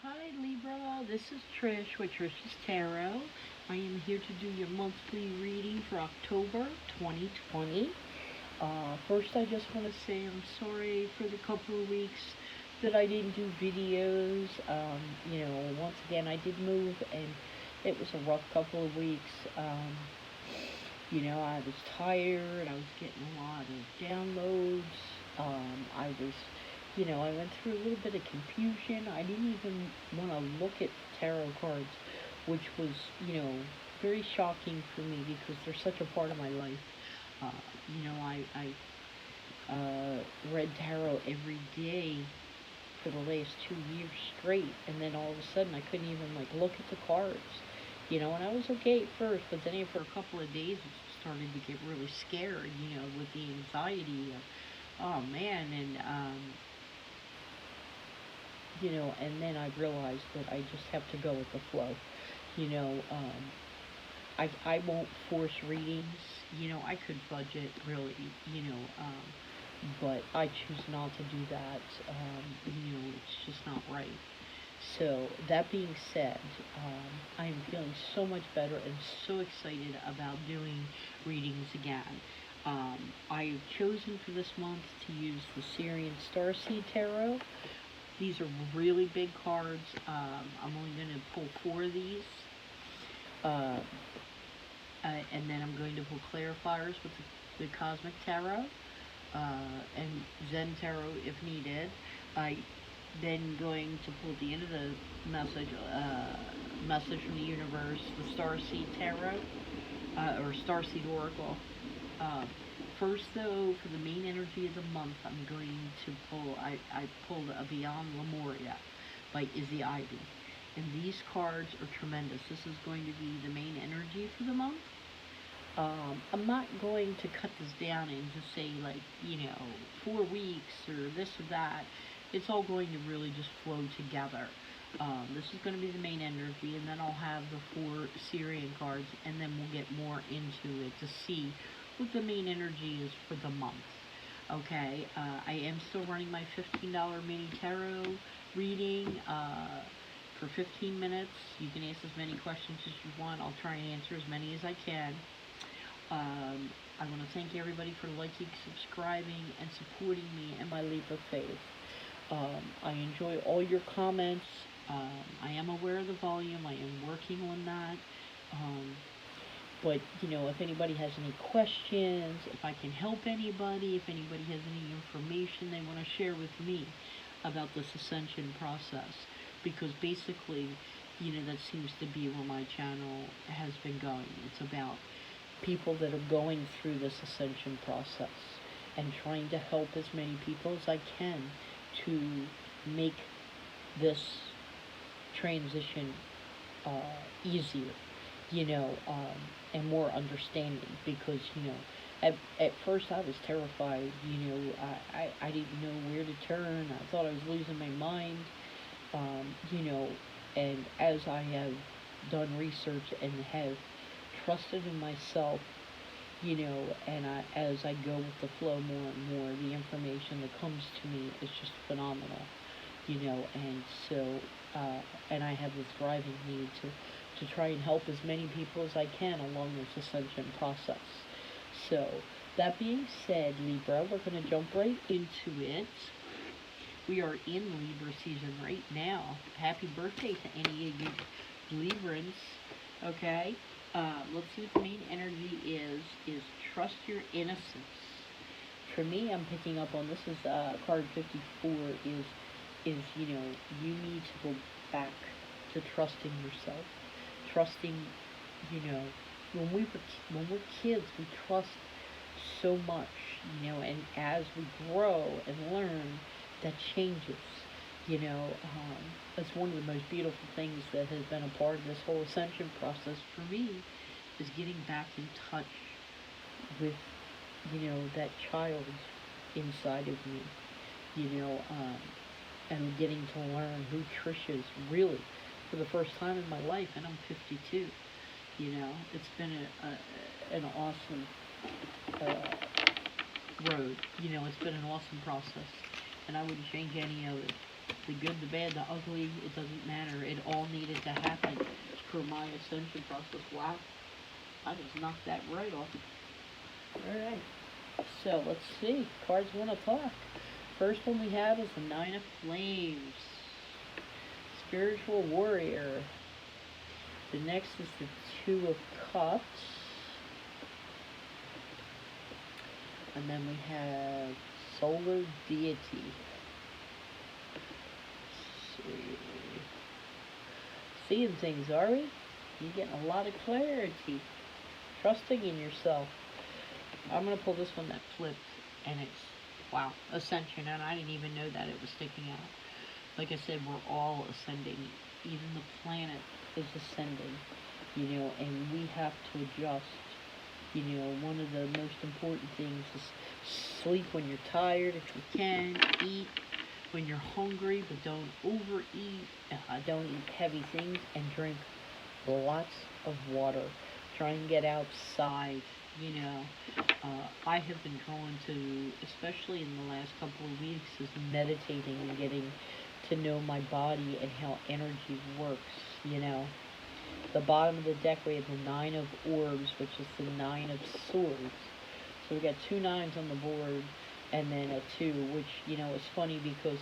Hi Libra, this is Trish with Trish's Tarot. I am here to do your monthly reading for October 2020. First, I just want to say I'm sorry for the couple of weeks that I didn't do videos. Once again, I did move and it was a rough couple of weeks. I was tired, I was getting a lot of downloads. I went through a little bit of confusion. I didn't even want to look at tarot cards, which was, very shocking for me because they're such a part of my life. Uh, I read tarot every day for the last 2 years straight, and then all of a sudden I couldn't even look at the cards. And I was okay at first, but then after a couple of days it started to get really scared, with the anxiety of, oh man, and then I realized that I just have to go with the flow. You know, um, I won't force readings. I could budget really, but I choose not to do that. It's just not right. So, that being said, I am feeling so much better and so excited about doing readings again. I've chosen for this month to use the Syrian Starseed Tarot. These are really big cards. I'm only going to pull four of these. Uh, and then I'm going to pull clarifiers with the Cosmic Tarot and Zen Tarot if needed. I then going to pull at the end of the message from the universe, the Starseed Tarot or Starseed Oracle. Uh, First, though, for the main energy of the month, I'm going to pull. I pulled a Beyond Lemuria by Izzy Ivy, and these cards are tremendous. This is going to be the main energy for the month. I'm not going to cut this down and just say 4 weeks or this or that. It's all going to really just flow together. This is going to be the main energy, and then I'll have the four Syrian cards, and then we'll get more into it to see what the main energy is for the month. Okay, I am still running my $15 mini tarot reading for 15 minutes. You can ask as many questions as you want. I'll try and answer as many as I can. I want to thank everybody for liking, subscribing, and supporting me and my Libra faith. I enjoy all your comments. I am aware of the volume. I am working on that. But, if anybody has any questions, if I can help anybody, if anybody has any information they want to share with me about this ascension process, because basically, that seems to be where my channel has been going. It's about people that are going through this ascension process and trying to help as many people as I can to make this transition easier, and more understanding because, at first I was terrified, I didn't know where to turn. I thought I was losing my mind, and as I have done research and have trusted in myself, as I go with the flow more and more, the information that comes to me is just phenomenal, and so, and I have this driving need to try and help as many people as I can along this ascension process. So, that being said, Libra, we're going to jump right into it. We are in Libra season right now. Happy birthday to any of you Librans, okay? Let's see what the main energy is trust your innocence. For me, I'm picking up on this is card 54 you need to go back to trusting yourself. Trusting, you know, when we're kids, we trust so much, and as we grow and learn, that changes. That's one of the most beautiful things that has been a part of this whole ascension process for me is getting back in touch with, that child inside of me, you know, um, and getting to learn who Trish is really for the first time in my life, and I'm 52. It's been an awesome road. It's been an awesome process, and I wouldn't change any of it. The good, the bad, the ugly, it doesn't matter. It all needed to happen for my ascension process. Wow, I just knocked that right off. Alright, so let's see. Cards want to talk. First one we have is the Nine of Flames. Spiritual Warrior. The next is the Two of Cups. And then we have Solar Deity. Seeing things, are we? You're getting a lot of clarity. Trusting in yourself. I'm going to pull this one that flipped, and it's, wow, Ascension, and I didn't even know that it was sticking out. Like I said, we're all ascending. Even the planet is ascending, you know, and we have to adjust. You know, one of the most important things is sleep when you're tired if you can, eat when you're hungry, but don't overeat, don't eat heavy things, and drink lots of water. Try and get outside, you know. I have been drawn to, especially in the last couple of weeks, is meditating and getting to know my body and how energy works, you know. The bottom of the deck we have the Nine of Orbs, which is the Nine of Swords. So we got 2 nines on the board, and then a 2, which, you know, is funny because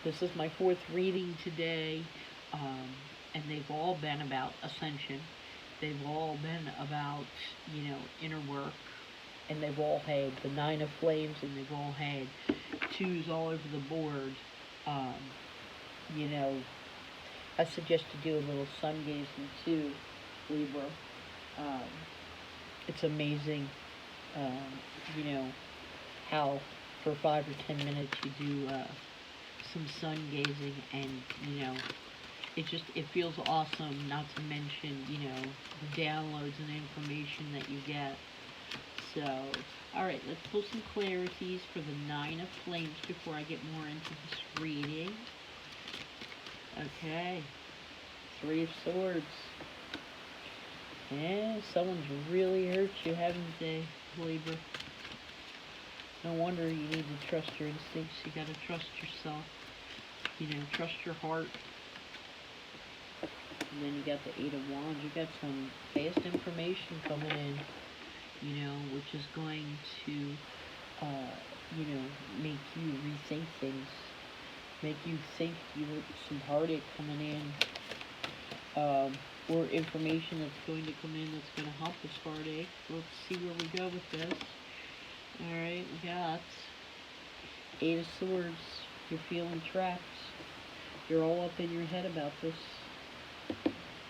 this is my 4th reading today, and they've all been about ascension. They've all been about, you know, inner work, and they've all had the Nine of Flames, and they've all had 2s all over the board. You know, I suggest you do a little sun gazing too, Libra. It's amazing, you know, how for 5 or 10 minutes you do some sun gazing, and, you know, it feels awesome, not to mention, you know, the downloads and information that you get. So, alright, let's pull some clarities for the Nine of Flames before I get more into this reading. Okay, 3 of Swords. Yeah, someone's really hurt you, haven't they, Libra? No wonder you need to trust your instincts. You gotta trust yourself. You know, trust your heart. And then you got the 8 of Wands. You got some fast information coming in, you know, which is going to, you know, make you rethink things. Make you think you have some heartache coming in. Or information that's going to come in that's going to help this heartache. Let's see where we go with this. Alright, we got 8 of Swords. You're feeling trapped. You're all up in your head about this.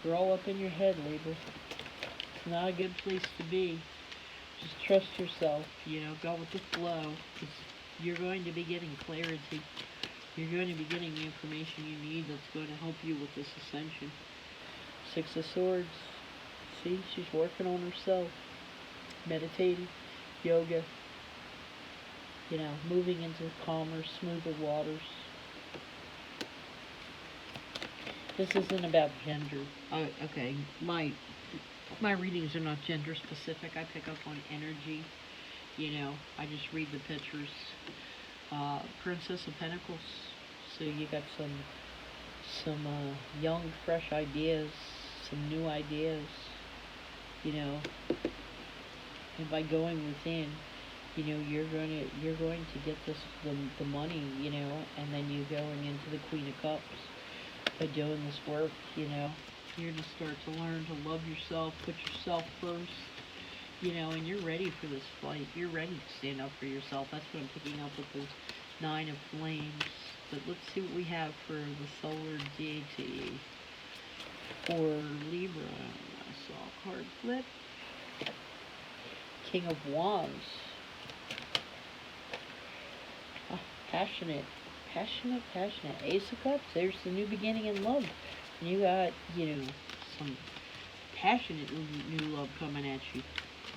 You're all up in your head, Libra. It's not a good place to be. Just trust yourself, you know, go with the flow. Because you're going to be getting clarity. You're going to be getting the information you need that's going to help you with this ascension. 6 of Swords. See, she's working on herself. Meditating, yoga, you know, moving into calmer, smoother waters. This isn't about gender. Okay, my readings are not gender specific. I pick up on energy. You know, I just read the pictures. Princess of Pentacles. So you got some young, fresh ideas, some new ideas. You know, and by going within, you know, you're going to get the money. You know, and then you're going into the Queen of Cups. By doing this work, you know, you're going to start to learn to love yourself, put yourself first, you know, and you're ready for this fight. You're ready to stand up for yourself. That's what I'm picking up with this 9 of Flames. But let's see what we have for the Solar Deity for Libra. I saw a card flip. King of Wands. Oh, passionate. Ace of Cups, there's the new beginning in love. And you got, you know, some passionate new love coming at you.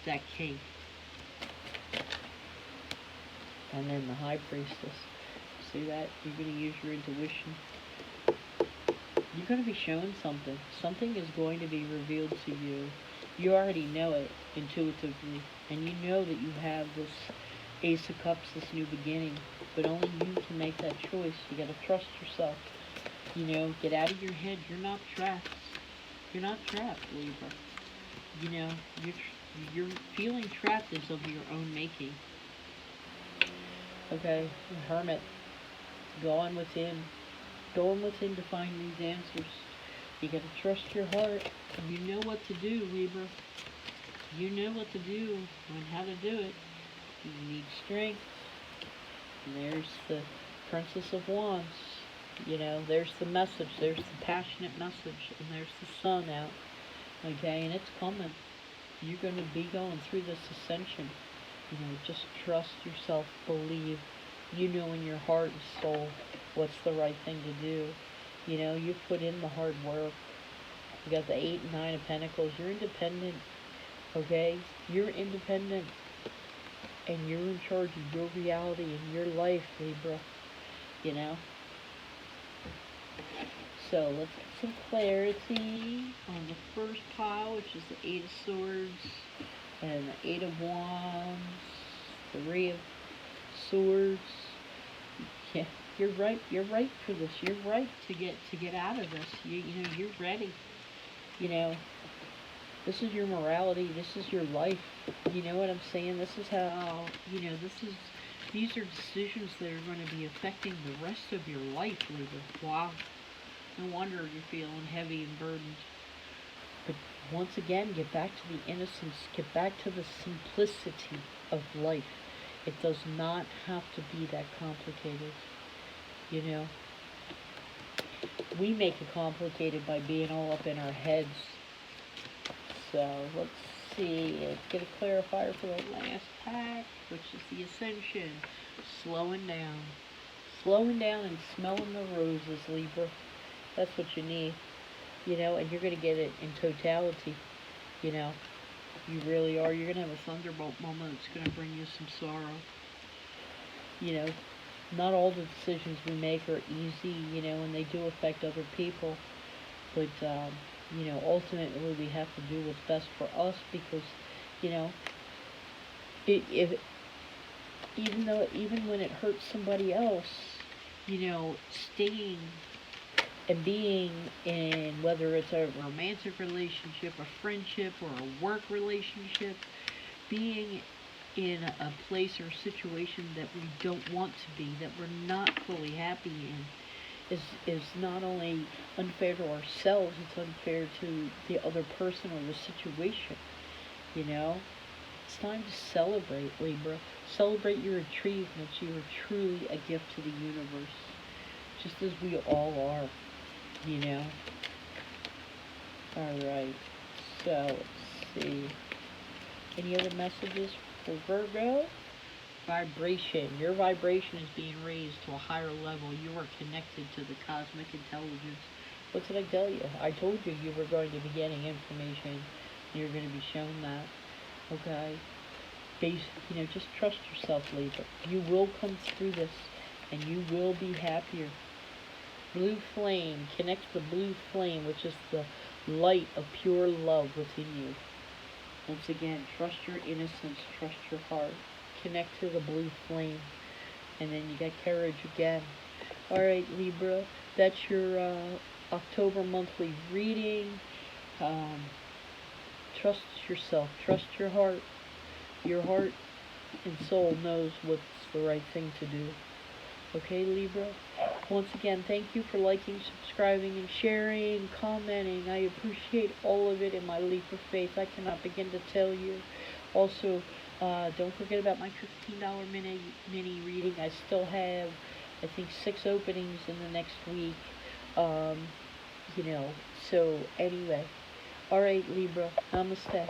That King. And then the High Priestess. See that? You're going to use your intuition. You're going to be shown something. Something is going to be revealed to you. You already know it intuitively. And you know that you have Ace of Cups, this new beginning. But only you can make that choice. You gotta trust yourself. Get out of your head. You're not trapped. You're not trapped, Libra. You know, you're feeling trapped is of your own making. Okay, Hermit, going within, going within to find these answers. You gotta trust your heart. You know what to do, Libra. You know what to do and how to do it. You need strength. And there's the Princess of Wands. There's the message. There's the passionate message. And there's the sun out. Okay, and it's coming. You're going to be going through this ascension. Just trust yourself. Believe. You know in your heart and soul what's the right thing to do. You put in the hard work. You got the 8 and 9 of Pentacles. You're independent. Okay? You're independent. And you're in charge of your reality and your life, Libra. So let's get some clarity on the first pile, which is the 8 of Swords and the 8 of Wands, 3 of Swords. Yeah, you're right. You're right for this. You're right to get out of this. You're ready. This is your morality. This is your life. You know what I'm saying? This is how, these are decisions that are going to be affecting the rest of your life, Libra. Wow. No wonder you're feeling heavy and burdened. But once again, get back to the innocence. Get back to the simplicity of life. It does not have to be that complicated. We make it complicated by being all up in our heads. So let's see. Let's get a clarifier for the last pack, which is the Ascension. Slowing down. Slowing down and smelling the roses, Libra. That's what you need. And you're going to get it in totality. You really are. You're going to have a thunderbolt moment that's going to bring you some sorrow. Not all the decisions we make are easy, and they do affect other people. But, ultimately we have to do what's best for us because, even when it hurts somebody else, staying and being in, whether it's a romantic relationship, a friendship, or a work relationship, being in a place or situation that we don't want to be, that we're not fully happy in, is not only unfair to ourselves, it's unfair to the other person or the situation. It's time to celebrate, Libra. Celebrate your achievements. You are truly a gift to the universe, just as we all are. Alright, so let's see. Any other messages for Virgo? Vibration. Your vibration is being raised to a higher level. You are connected to the cosmic intelligence. What did I tell you? I told you you were going to be getting information. You're going to be shown that. Okay? Just trust yourself, Libra. You will come through this, and you will be happier. Blue flame. Connect to the blue flame, which is the light of pure love within you. Once again, trust your innocence, trust your heart. Connect to the blue flame. And then you got courage again. Alright, Libra, that's your October monthly reading. Trust yourself, trust your heart. Your heart and soul knows what's the right thing to do. Okay, Libra? Once again, thank you for liking, subscribing, and sharing, commenting. I appreciate all of it in my leap of faith. I cannot begin to tell you. Also, don't forget about my $15 mini reading. I still have, I think, 6 openings in the next week. So anyway. Alright, Libra. Namaste.